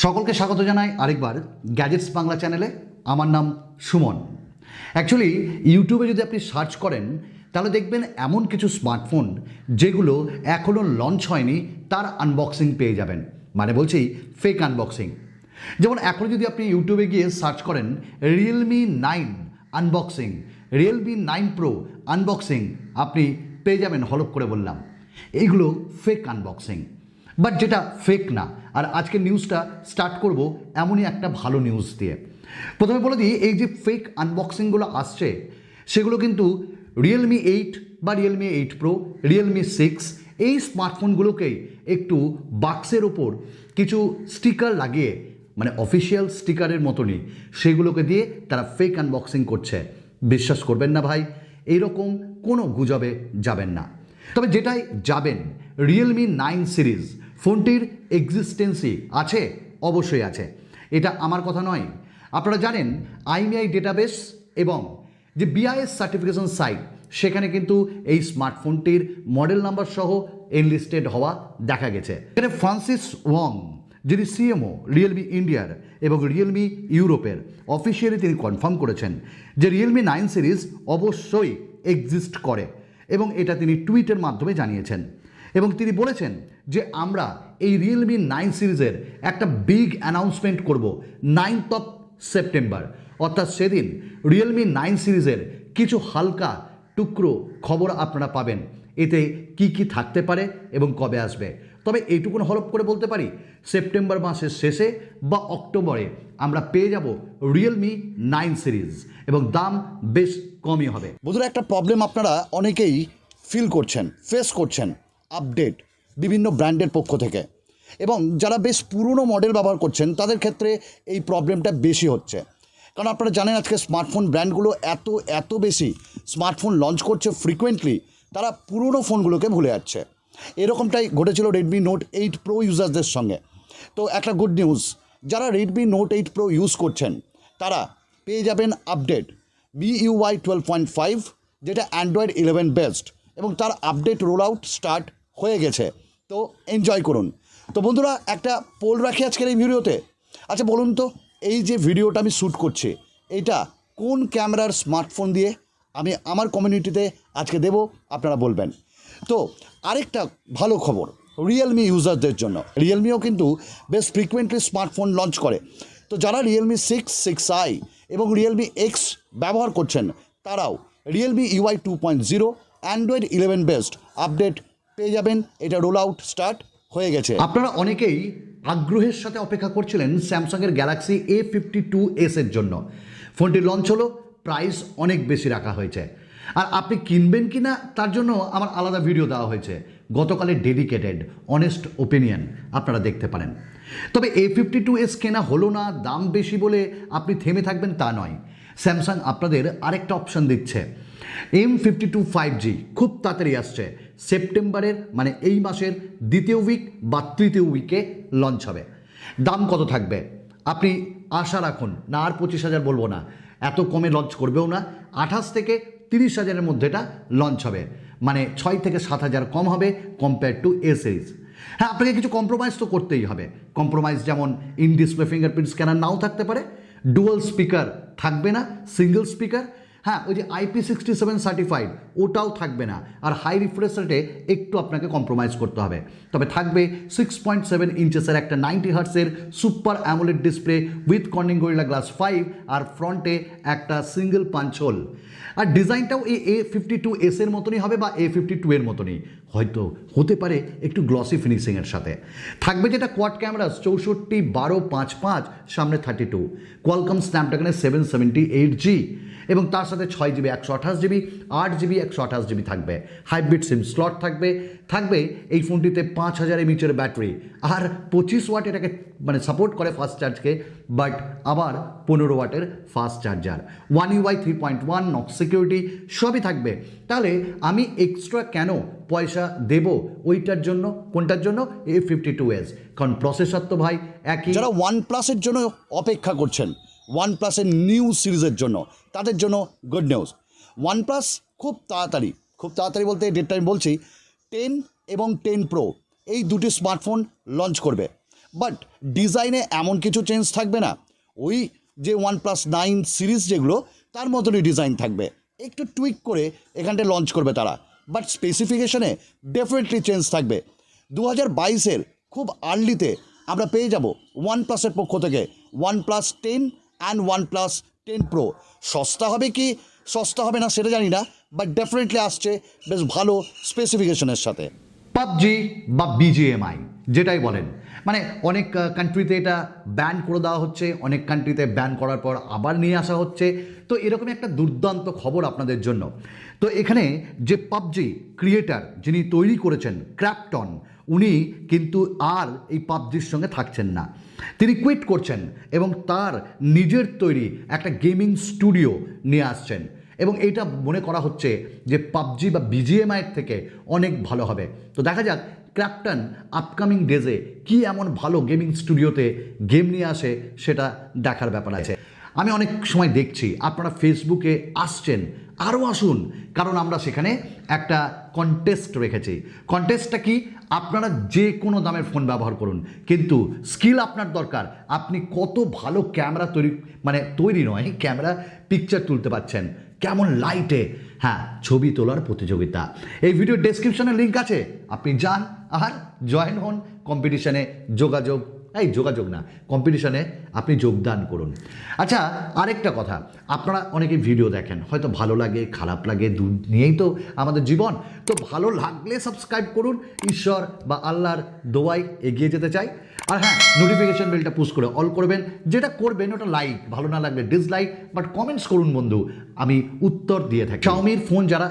সকলকে স্বাগত জানাই আরেকবার গ্যাজেটস বাংলা চ্যানেলে। আমার নাম সুমন। অ্যাকচুয়ালি ইউটিউবে যদি আপনি সার্চ করেন তাহলে দেখবেন এমন কিছু স্মার্টফোন যেগুলো এখনও লঞ্চ হয়নি তার আনবক্সিং পেয়ে যাবেন, মানে বলছি ফেক আনবক্সিং। যেমন এখন যদি আপনি ইউটিউবে গিয়ে সার্চ করেন Realme 9 unboxing, Realme 9 pro unboxing, আপনি পেয়ে যাবেন। হলপ করে বললাম এইগুলো ফেক আনবক্সিং, বাট যেটা ফেক না। আর আজকের নিউজটা স্টার্ট করব এমনই একটা ভালো নিউজ দিয়ে। প্রথমে বলে দিই, এই যে ফেক আনবক্সিংগুলো আসছে সেগুলো কিন্তু রিয়েলমি 8 বা রিয়েলমি 8 প্রো, রিয়েলমি 6 এই স্মার্টফোনগুলোকেই একটু বাক্সের ওপর কিছু স্টিকার লাগিয়ে, মানে অফিসিয়াল স্টিকারের মতনই, সেগুলোকে দিয়ে তারা ফেক আনবক্সিং করছে। বিশ্বাস করবেন না ভাই, এইরকম কোনো গুজবে যাবেন না। তবে যেটাই যাবেন, রিয়েলমি 9 সিরিজ ফোনটির এক্সিস্টেন্সই আছে, অবশ্যই আছে। এটা আমার কথা নয়। আপনারা জানেন IMEI ডেটাবেস এবং যে BIS সার্টিফিকেশন সাইট, সেখানে কিন্তু এই স্মার্টফোনটির মডেল নাম্বার সহ এনলিস্টেড হওয়া দেখা গেছে। এখানে ফ্রান্সিস ওয়াং, যিনি CMO রিয়েলমি ইন্ডিয়ার এবং রিয়েলমি ইউরোপের, অফিসিয়ালি তিনি কনফার্ম করেছেন যে রিয়েলমি 9 সিরিজ অবশ্যই এক্সিস্ট করে, এবং এটা তিনি টুইটের মাধ্যমে জানিয়েছেন। এবং তিনি বলেছেন যে আমরা এই রিয়েলমি 9 সিরিজের একটা বিগ অ্যানাউন্সমেন্ট করব 9th অফ সেপ্টেম্বর, অর্থাৎ সেদিন রিয়েলমি 9 সিরিজের কিছু হালকা টুকরো খবর আপনারা পাবেন। এতে কি কি থাকতে পারে এবং কবে আসবে, তবে এইটুকুন হলপ করে বলতে পারি সেপ্টেম্বর মাসের শেষে বা অক্টোবরে আমরা পেয়ে যাব রিয়েলমি 9 সিরিজ, এবং দাম বেশ কমই হবে। বন্ধুরা, একটা প্রবলেম আপনারা অনেকেই ফিল করছেন, ফেস করছেন, আপডেট বিভিন্ন ব্র্যান্ডের পক্ষ থেকে, এবং যারা বেশ পুরনো মডেল ব্যবহার করছেন তাদের ক্ষেত্রে এই প্রবলেমটা বেশি হচ্ছে। কারণ আপনারা জানেন আজকে স্মার্টফোন ব্র্যান্ডগুলো এত বেশি স্মার্টফোন লঞ্চ করছে ফ্রিকোয়েন্টলি, তারা পুরনো ফোনগুলোকে ভুলে যাচ্ছে। এরকমটাই ঘটেছিল রেডমি নোট 8 প্রো ইউজারদের সঙ্গে। তো একটা গুড নিউজ, যারা রেডমি নোট 8 প্রো ইউজ করছেন তারা পেয়ে যাবেন আপডেট MIUI 12.5, যেটা অ্যান্ড্রয়েড 11 বেসড, এবং তার আপডেট রোল আউট স্টার্ট হয়ে গেছে। তো এনজয় করুন। তো বন্ধুরা, একটা পোল রাখি আজকের এই ভিডিওতে। আচ্ছা বলুন তো, এই যে ভিডিওটা আমি শ্যুট করছি, এটা কোন ক্যামেরার স্মার্টফোন দিয়ে আমি আমার কমিউনিটিতে আজকে দেব, আপনারা বলবেন। তো আরেকটা ভালো খবর রিয়েলমি ইউজারদের জন্য, রিয়েলমিও কিন্তু বেশ ফ্রিকুয়েন্টলি স্মার্টফোন লঞ্চ করে। তো যারা রিয়েলমি 6, 6i এবং রিয়েলমি X ব্যবহার করছেন তারাও Realme UI 2.0 Android 11 based update পেয়ে যাবেন। এটা রোল আউট স্টার্ট হয়ে গেছে। আপনারা অনেকেই আগ্রহের সাথে অপেক্ষা করছিলেন স্যামসাংয়ের গ্যালাক্সি A52s এর জন্য। ফোনটি লঞ্চ হলো, প্রাইস অনেক বেশি রাখা হয়েছে, আর আপনি কিনবেন কি না তার জন্য আমার আলাদা ভিডিও দেওয়া হয়েছে গতকালের ডেডিকেটেড অনেস্ট ওপিনিয়ন, আপনারা দেখতে পারেন। তবে A52s কেনা হলো না, দাম বেশি বলে আপনি থেমে থাকবেন তা নয়। স্যামসাং আপনাদের আরেকটা অপশান দিচ্ছে, M52 5G খুব তাড়াতাড়ি আসছে। সেপ্টেম্বরের, মানে এই মাসের দ্বিতীয় উইক বা তৃতীয় উইকে লঞ্চ হবে। দাম কত থাকবে আপনি আশা রাখুন না, আর 25,000 বলবো না, এত কমে লঞ্চ করবেও না। 28 থেকে 30,000-এর মধ্যে এটা লঞ্চ হবে, মানে 6 থেকে 7,000 কম হবে কম্পেয়ার টু A সিরিজ। হ্যাঁ, আপনাকে কিছু কম্প্রোমাইজ তো করতেই হবে। কম্প্রোমাইজ যেমন ইন ডিসপ্লে ফিঙ্গারপ্রিন্ট স্ক্যানার নাও থাকতে পারে, ডুয়াল স্পিকার থাকবে না, সিঙ্গেল স্পিকার। হ্যাঁ, ওই যে IP67 সার্টিফাইড ওটাও থাকবে না, আর হাই রিফ্রেশ রেটে একটু আপনাকে কম্প্রোমাইজ করতে হবে। তবে থাকবে 6.7 ইঞ্চেসের একটা 90 হার্টসের super AMOLED display with Corning Gorilla glass 5, আর ফ্রন্টে একটা সিঙ্গেল পাঞ্চ হোল। আর ডিজাইনটাও এই A52s এর মতনই হবে বা A52 এর মতনই, হয়তো হতে পারে একটু গ্লসি ফিনিশিংয়ের সাথে। থাকবে যেটা কোয়াড ক্যামেরা 64, 12, 5, 5, সামনে 32, কোয়ালকম স্ন্যাপড্রাগনের 778G, এবং তার সাথে 6GB 128GB, 8GB 128GB থাকবে। হাইব্রিড সিম স্লট থাকবে এই ফোনটিতে 5000 mAh ব্যাটারি, আর 25 ওয়াট এটাকে মানে সাপোর্ট করে ফাস্ট চার্জকে, বাট আবার 15 ওয়াটের fast charger. One UI 3.1 Knox security সবই থাকবে। তাহলে আমি এক্সট্রা কেন পয়সা দেব ওইটার জন্য? কোনটার জন্য? A52s, কারণ প্রসেসর তো ভাই একই। যারা OnePlus-এর জন্য অপেক্ষা করছেন, OnePlus-এর নিউ সিরিজের জন্য, তাদের জন্য গুড নিউজ। OnePlus খুব তাড়াতাড়ি বলতে ডেটটা আমি বলছি, 10 এবং 10 Pro এই দুটি স্মার্টফোন লঞ্চ করবে। বাট ডিজাইনে এমন কিছু চেঞ্জ থাকবে না, ওই যে OnePlus 9 সিরিজ যেগুলো তার মতনই ডিজাইন থাকবে, একটু টুইক করে এখানটা লঞ্চ করবে তারা, বাট স্পেসিফিকেশনে ডেফিনেটলি চেঞ্জ থাকবে। 2022-এর খুব আর্লিতে আমরা পেয়ে যাব OnePlus-এর পক্ষ থেকে OnePlus 10 অ্যান্ড OnePlus 10 Pro। সস্তা হবে কি সস্তা হবে না সেটা জানি না, বাট ডেফিনেটলি আসছে বেশ ভালো স্পেসিফিকেশনের সাথে। পাবজি বা বিজিএমআই যেটাই বলেন, মানে অনেক কান্ট্রিতে এটা ব্যান করে দেওয়া হচ্ছে, অনেক কান্ট্রিতে ব্যান করার পর আবার নিয়ে আসা হচ্ছে। তো এরকমই একটা দুর্দান্ত খবর আপনাদের জন্য। তো এখানে যে পাবজি ক্রিয়েটার যিনি তৈরি করেছেন ক্র্যাপটন, উনি কিন্তু আর এই পাবজির সঙ্গে থাকছেন না, তিনি কুইট করছেন এবং তার নিজের তৈরি একটা গেমিং স্টুডিও নিয়ে আসছেন, এবং এটা মনে করা হচ্ছে যে পাবজি বা বিজিএমআইয়ের থেকে অনেক ভালো হবে। তো দেখা যাক ক্র্যাপটন আপকামিং ডেজে কি এমন ভালো গেমিং স্টুডিওতে গেম নিয়ে আসে, সেটা দেখার ব্যাপার আছে। আমি অনেক সময় দেখছি আপনারা ফেসবুকে আসছেন, আরও আসুন, কারণ আমরা সেখানে একটা কন্টেস্ট রেখেছি। কন্টেস্টটা কি? আপনারা যে কোনো দামের ফোন ব্যবহার করুন, কিন্তু স্কিল আপনার দরকার। আপনি কত ভালো ক্যামেরা তৈরি নয়, ক্যামেরা পিকচার তুলতে পারছেন, কেমন লাইটে, হ্যাঁ, ছবি তোলার প্রতিযোগিতা। এই ভিডিও ডেসক্রিপশনে লিঙ্ক আছে, আপনি যান আর জয়েন হন কম্পিটিশনে, কম্পিটিশনে আপনি যোগদান করুন। আচ্ছা, আরেকটা কথা, আপনারা অনেকে ভিডিও দেখেন, হয়তো ভালো লাগে খারাপ লাগে, দু নিয়েই তো আমাদের জীবন। তো ভালো লাগলে সাবস্ক্রাইব করুন, ঈশ্বর বা আল্লাহর দোয়ায় এগিয়ে যেতে চাই। আর হ্যাঁ, নোটিফিকেশন বেলটা পুশ করে অল করবেন, যেটা করবেন ওটা লাইক, ভালো না লাগলে ডিসলাইক, বাট কমেন্টস করুন বন্ধু, আমি উত্তর দিয়ে থাকি। শাওমির ফোন যারা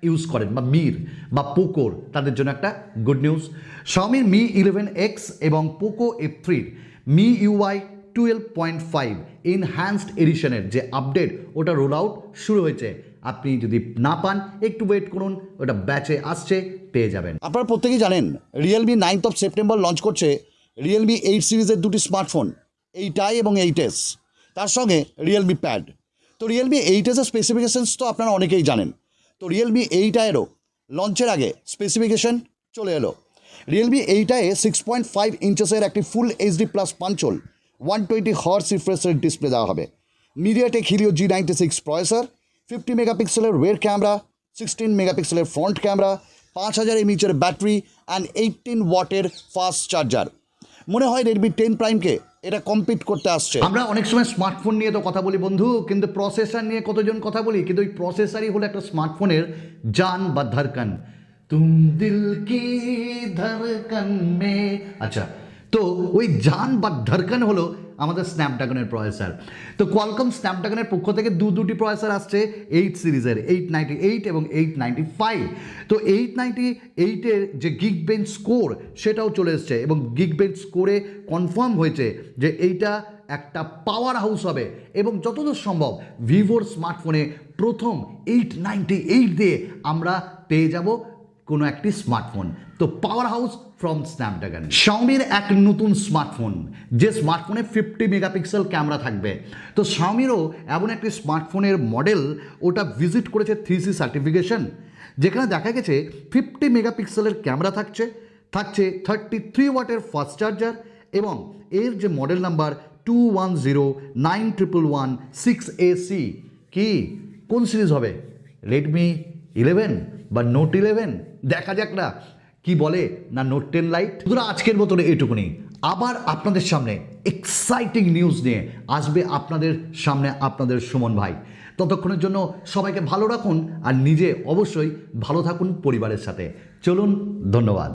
ইউজ করেন বা মির বা পোকোর, তাদের জন্য একটা গুড নিউজ। শাওমির Mi 11X এবং পোকো F3 MIUI 12.5 এনহ্যান্সড এডিশনের যে আপডেট, ওটা রোল আউট শুরু হয়েছে। আপনি যদি না পান একটু ওয়েট করুন, ওটা ব্যাচে আসছে, পেয়ে যাবেন। আপনারা প্রত্যেকেই জানেন Realme 9th সেপ্টেম্বর লঞ্চ করছে Realme 8 সিরিজের দুটি স্মার্টফোন, 8i এবং 8s, তার সঙ্গে Realme প্যাড। তো Realme 8s এর স্পেসিফিকেশনস তো আপনারা অনেকেই জানেন। তো Realme 8i-এরও লঞ্চের আগে স্পেসিফিকেশন চলে এলো। Realme 8i 6.5 ইঞ্চেসের একটি ফুল HD+ পাঞ্চল 120 hertz refresh rate display দেওয়া হবে। মিডিয়াটেক হিলিও G96 প্রসেসর, 50 মেগাপিক্সেলের রিয়ার ক্যামেরা, 16 মেগাপিক্সেলের front camera, 5000 mAh battery and 18 ওয়াটের ফাস্ট চার্জার। মনে হয় Redmi 10 প্রাইমকে এটা কম্পিট করতে আসছে। আমরা অনেক সময় স্মার্টফোন নিয়ে তো কথা বলি বন্ধু, কিন্তু প্রসেসর নিয়ে কতজন কথা বলি? কিন্তু ওই প্রসেসরই হলো একটা স্মার্টফোনের জান বা ধড়কন। তুম দিল কি ধড়কন মে, আচ্ছা, তো ওই জান বা ধড়কন হলো আমাদের স্ন্যাপড্রাগনের প্রসেসর। তো কোয়ালকম স্ন্যাপড্রাগনের পক্ষ থেকে দুটি প্রসেসর আসছে 8 সিরিজের, 898 এবং 895। তো 898-এর যে গিগবেঞ্চ স্কোর সেটাও চলে এসছে, এবং গিগবেঞ্চ স্কোরে কনফার্ম হয়েছে যে এইটা একটা পাওয়ার হাউস হবে, এবং যতদূর সম্ভব ভিভোর স্মার্টফোনে প্রথম 898 দিয়ে আমরা পেয়ে যাব কোনো একটি স্মার্টফোন। তো পাওয়ার হাউস ফ্রম স্ন্যাপড্রাগন। শাওমির এক নতুন স্মার্টফোন, যে স্মার্টফোনে 50 মেগাপিক্সেল ক্যামেরা থাকবে। তো শাওমিরও এমন একটি স্মার্টফোনের মডেল, ওটা ভিজিট করেছে 3C সার্টিফিকেশন, যেখানে দেখা গেছে 50 মেগাপিক্সেলের ক্যামেরা থাকছে 33 ওয়াটের ফাস্ট চার্জার, এবং এর যে মডেল নাম্বার 21091116AC। কি কোন সিরিজ হবে? Redmi 11 বা Note 11? দেখা যাক না কি বলে, না Note 10 লাইট। সুতরাং আজকের মতন এটুকুনি, আবার আপনাদের সামনে এক্সাইটিং নিউজ নিয়ে আসবে আপনাদের সামনে আপনাদের সুমন ভাই। ততক্ষণের জন্য সবাইকে ভালো রাখুন, আর নিজে অবশ্যই ভালো থাকুন পরিবারের সাথে। চলুন, ধন্যবাদ।